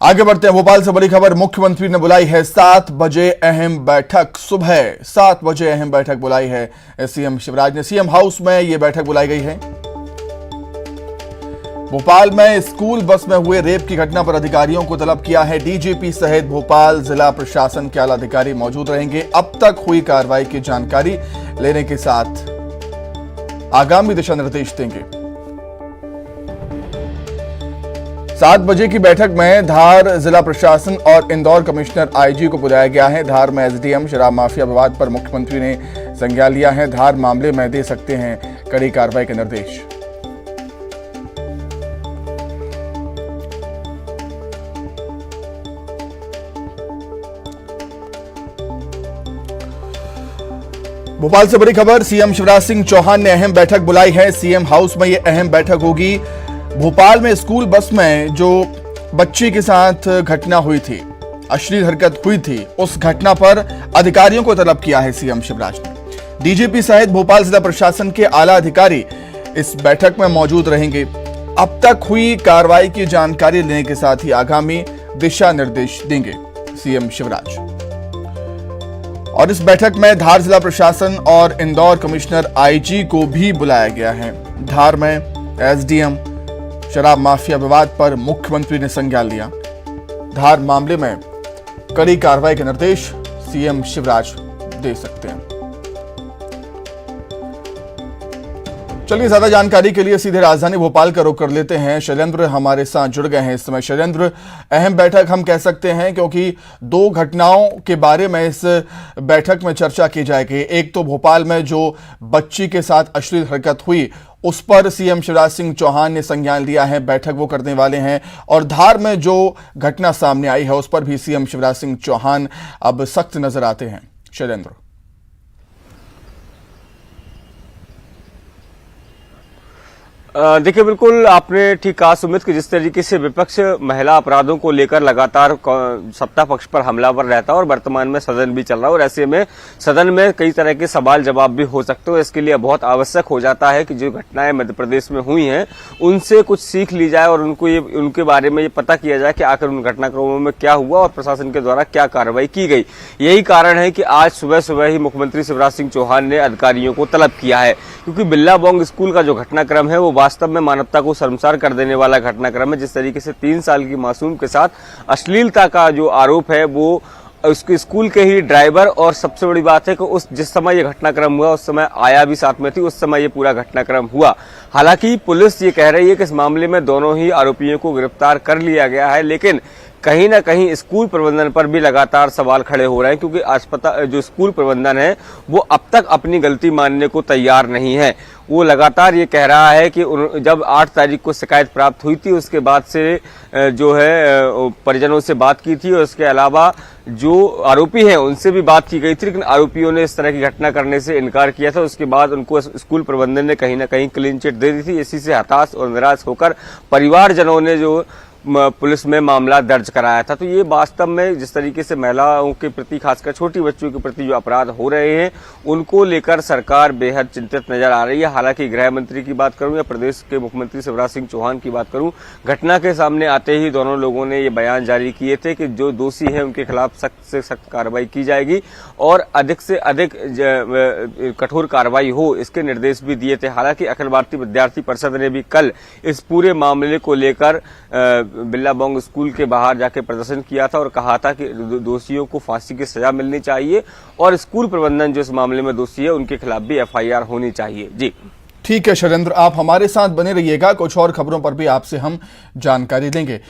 आगे बढ़ते हैं। भोपाल से बड़ी खबर, मुख्यमंत्री ने बुलाई है 7 बजे अहम बैठक। सुबह 7 बजे अहम बैठक बुलाई है सीएम शिवराज ने। सीएम हाउस में यह बैठक बुलाई गई है। भोपाल में स्कूल बस में हुए रेप की घटना पर अधिकारियों को तलब किया है। डीजीपी सहित भोपाल जिला प्रशासन के आला अधिकारी मौजूद रहेंगे। अब तक हुई कार्रवाई की जानकारी लेने के साथ आगामी दिशा निर्देश देंगे। 7 बजे की बैठक में धार जिला प्रशासन और इंदौर कमिश्नर आईजी को बुलाया गया है। धार में एसडीएम शराब माफिया विवाद पर मुख्यमंत्री ने संज्ञान लिया है। धार मामले में दे सकते हैं कड़ी कार्रवाई के निर्देश। भोपाल से बड़ी खबर, सीएम शिवराज सिंह चौहान ने अहम बैठक बुलाई है। सीएम हाउस में यह अहम बैठक होगी। भोपाल में स्कूल बस में जो बच्ची के साथ घटना हुई थी, अश्लील हरकत हुई थी, उस घटना पर अधिकारियों को तलब किया है सीएम शिवराज ने। डीजीपी सहित भोपाल जिला प्रशासन के आला अधिकारी इस बैठक में मौजूद रहेंगे। अब तक हुई कार्रवाई की जानकारी लेने के साथ ही आगामी दिशा निर्देश देंगे सीएम शिवराज। और इस बैठक में धार जिला प्रशासन और इंदौर कमिश्नर आईजी को भी बुलाया गया है। धार में एसडीएम शराब माफिया विवाद पर मुख्यमंत्री ने संज्ञान लिया। धार मामले में कड़ी कार्रवाई के निर्देश सीएम शिवराज दे सकते हैं। चलिए, ज्यादा जानकारी के लिए सीधे राजधानी भोपाल का रुख कर लेते हैं। शैलेंद्र हमारे साथ जुड़ गए हैं इस समय। शैलेंद्र, अहम बैठक हम कह सकते हैं क्योंकि 2 घटनाओं के बारे में इस बैठक में चर्चा की जाएगी। एक तो भोपाल में जो बच्ची के साथ अश्लील हरकत हुई, उस पर सीएम शिवराज सिंह चौहान ने संज्ञान लिया है, बैठक वो करने वाले हैं। और धार में जो घटना सामने आई है उस पर भी सीएम शिवराज सिंह चौहान अब सख्त नजर आते हैं। शैलेंद्र, देखिए, बिल्कुल आपने ठीक कहा सुमित कि जिस तरीके से विपक्ष महिला अपराधों को लेकर लगातार सत्ता पक्ष पर हमलावर रहता है और वर्तमान में सदन भी चल रहा है, और ऐसे में सदन में कई तरह के सवाल जवाब भी हो सकते हो। इसके लिए बहुत आवश्यक हो जाता है कि जो घटनाएं मध्य प्रदेश में हुई हैं उनसे कुछ सीख ली जाए और उनके बारे में ये पता किया जाए कि आखिर उन घटनाक्रमों में क्या हुआ और प्रशासन के द्वारा क्या कार्रवाई की गई। यही कारण है कि आज सुबह सुबह ही मुख्यमंत्री शिवराज सिंह चौहान ने अधिकारियों को तलब किया है, क्योंकि बिल्लाबोंग स्कूल का जो घटनाक्रम है वो वास्तव में मानवता को शर्मसार कर देने वाला घटनाक्रम है। जिस तरीके से 3 साल की मासूम के साथ अश्लीलता का जो आरोप है वो उसके स्कूल के ही ड्राइवर, और सबसे बड़ी बात है कि जिस समय ये घटनाक्रम हुआ उस समय आया भी साथ में थी, उस समय ये पूरा घटनाक्रम हुआ। हालांकि पुलिस ये कह रही है कि इस मामले में दोनों ही आरोपियों को गिरफ्तार कर लिया गया है, लेकिन कहीं ना कहीं स्कूल प्रबंधन पर भी लगातार सवाल खड़े हो रहे हैं, क्योंकि जो स्कूल प्रबंधन है वो अब तक अपनी गलती मानने को तैयार नहीं है। वो लगातार ये कह रहा है कि जब 8 तारीख को शिकायत प्राप्त हुई थी उसके बाद से जो है परिजनों से बात की थी, और इसके अलावा जो आरोपी हैं उनसे भी बात की गई थी, लेकिन आरोपियों ने इस तरह की घटना करने से इनकार किया था। उसके बाद उनको स्कूल प्रबंधन ने कहीं ना कहीं क्लीन चिट दे दी थी। इसी से हताश और निराश होकर परिवारजनों ने जो पुलिस में मामला दर्ज कराया था। तो ये वास्तव में जिस तरीके से महिलाओं के प्रति, खासकर छोटी बच्चियों के प्रति जो अपराध हो रहे हैं उनको लेकर सरकार बेहद चिंतित नजर आ रही है। हालांकि गृह मंत्री की बात करूं या प्रदेश के मुख्यमंत्री शिवराज सिंह चौहान की बात करूं, घटना के सामने आते ही दोनों लोगों ने ये बयान जारी किए थे कि जो दोषी है उनके खिलाफ सख्त से सख्त कार्रवाई की जाएगी और अधिक से अधिक कठोर कार्रवाई हो, इसके निर्देश भी दिए थे। हालांकि अखिल भारतीय विद्यार्थी परिषद ने भी कल इस पूरे मामले को लेकर बिल्लाबोंग स्कूल के बाहर जाके प्रदर्शन किया था और कहा था कि दोषियों को फांसी की सजा मिलनी चाहिए और स्कूल प्रबंधन जो इस मामले में दोषी है उनके खिलाफ भी एफआईआर होनी चाहिए। जी ठीक है शैलेंद्र, आप हमारे साथ बने रहिएगा, कुछ और खबरों पर भी आपसे हम जानकारी देंगे।